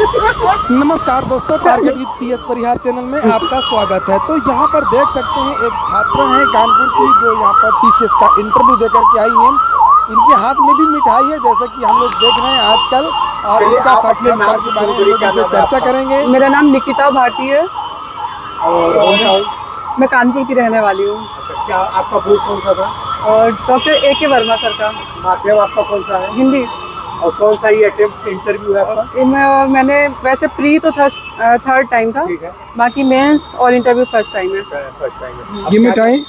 नमस्कार दोस्तों, target with PS Parihar channel में आपका स्वागत है। तो यहाँ पर देख सकते हैं एक छात्रा है कानपुर की जो यहाँ पर टीसीएस का इंटरव्यू देकर के आई हैं। इनके हाथ में भी मिठाई है जैसा कि हम लोग देख रहे हैं आजकल, और इनका साक्षात्कार के बारे में हम लोग इनसे चर्चा करेंगे। मेरा नाम निकिता भाटी है और मैं कानपुर की रहने वाली हूँ। अच्छा, क्या आपका बोर्ड कौन सा था? और डॉक्टर AK वर्मा सर का। माध्यम आपका कौन सा है? हिंदी। और कौन सा ये अटेम्प्ट इंटरव्यू है आपका? मैंने वैसे प्री तो थर्ड टाइम था, ठीक है। बाकी मेंस और इंटरव्यू फर्स्ट टाइम है। फर्स्ट टाइम ये मिठाई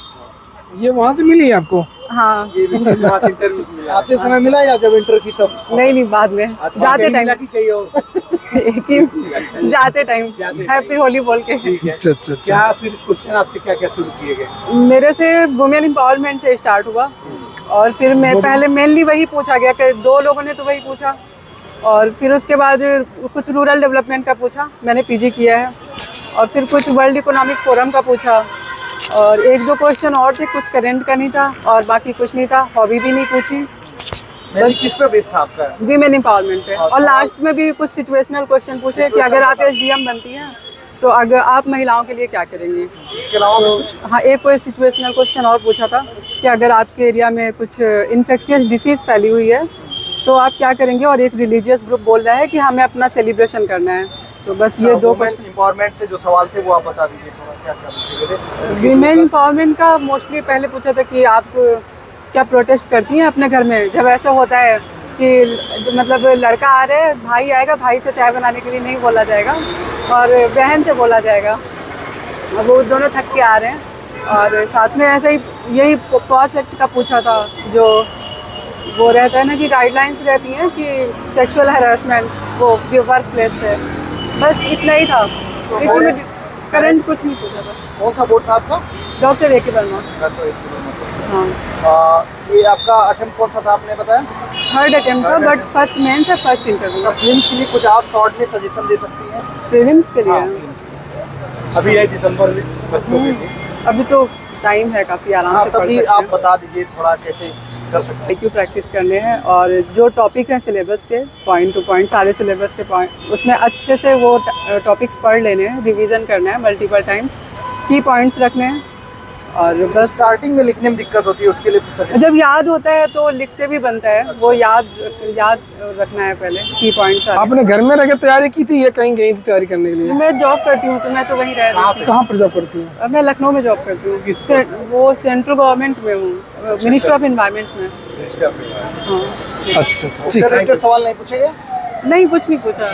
ये वहाँ से मिली है आपको? हाँ। ये वहाँ से इंटरव्यू मिला? आते समय मिला या जब इंटर की तब? नहीं, बाद में जाते टाइम जाते टाइम हैप्पी होली बोल के। अच्छा। क्या फिर क्वेश्चन आपसे क्या शुरू किए गए? मेरे से वुमेन एम्पावरमेंट से स्टार्ट हुआ और फिर मैं पहले मेनली वही पूछा गया कि 2 लोगों ने तो वही पूछा, और फिर उसके बाद कुछ रूरल डेवलपमेंट का पूछा, मैंने PG किया है, और फिर कुछ वर्ल्ड इकोनॉमिक फोरम का पूछा, और 1-2 क्वेश्चन और थे, कुछ करेंट का नहीं था और बाकी कुछ नहीं था। हॉबी भी नहीं पूछी, बस किस पे बेस था आपका? वीमेन एम्पावरमेंट पे। और लास्ट में भी कुछ सिचुएशनल क्वेश्चन पूछे कि अगर आप SDM बनती हैं तो अगर आप महिलाओं के लिए क्या करेंगी। इसके अलावा तो हाँ, एक कोई सिचुएशनल क्वेश्चन और पूछा था कि अगर आपके एरिया में कुछ इन्फेक्शियस डिसीज फैली हुई है तो आप क्या करेंगे, और एक रिलीजियस ग्रुप बोल रहा है कि हमें अपना सेलिब्रेशन करना है। तो बस ये 2 क्वेश्चन। एम्पावरमेंट से जो सवाल थे वो आप बता दीजिए थोड़ा, क्या पूछे थे? वीमेन एम्पावरमेंट का मोस्टली पहले पूछा था कि आप क्या प्रोटेस्ट करती हैं अपने घर में जब ऐसा होता है कि मतलब लड़का आ रहा है, भाई आएगा, भाई से चाय बनाने के लिए नहीं बोला जाएगा और बहन से बोला जाएगा, और वो दोनों थक के आ रहे हैं। और साथ में ऐसा ही यही पॉश एक्ट का पूछा था, जो वो रहता है ना कि गाइडलाइंस रहती हैं कि सेक्सुअल हैरेसमेंट वो वर्क प्लेस पे। बस इतना ही था, इसमें करंट कुछ नहीं पूछा था। कौन सा बोर्ड था आपका? Doctor AK Verma. हाँ। ये आपका अटेम्प्ट कौन सा था आपने बताया? थर्ड अटेम्प्ट था, बट फर्स्ट मेंस है, फर्स्ट इंटरव्यू। प्रीलिम्स के लिए कुछ आप शॉर्ट में सजेशन दे सकती हैं? प्रीलिम्स के लिए अभी है दिसंबर में बच्चों के लिए, अभी तो टाइम है, काफ़ी आराम से पढ़ तभी सकते आप हैं। बता दीजिए थोड़ा कैसे कर सकते हैं। IQ प्रैक्टिस करने हैं, और जो टॉपिक हैं सिलेबस के पॉइंट टू पॉइंट, सारे सिलेबस के पॉइंट उसमें अच्छे से वो टॉपिक्स पढ़ लेने हैं, रिवीजन करना है मल्टीपल टाइम्स, की पॉइंट्स रखने हैं, और बस स्टार्टिंग में लिखने में दिक्कत होती है, उसके लिए सजेशन। जब याद होता है तो लिखते भी बनता है, वो याद रखना है पहले की पॉइंट्स। आपने घर में रह के तैयारी की थी या कहीं गई थी तैयारी करने के लिए? मैं जॉब करती हूँ तो मैं तो वहीं रह रही हूँ। कहाँ पर जॉब करती हैं? अब मैं लखनऊ में जॉब करती हूँ, वो सेंट्रल गवर्नमेंट में हूँ, मिनिस्ट्री ऑफ एनवायरनमेंट में। अच्छा। सवाल नहीं पूछेगा? नहीं, कुछ नहीं पूछा।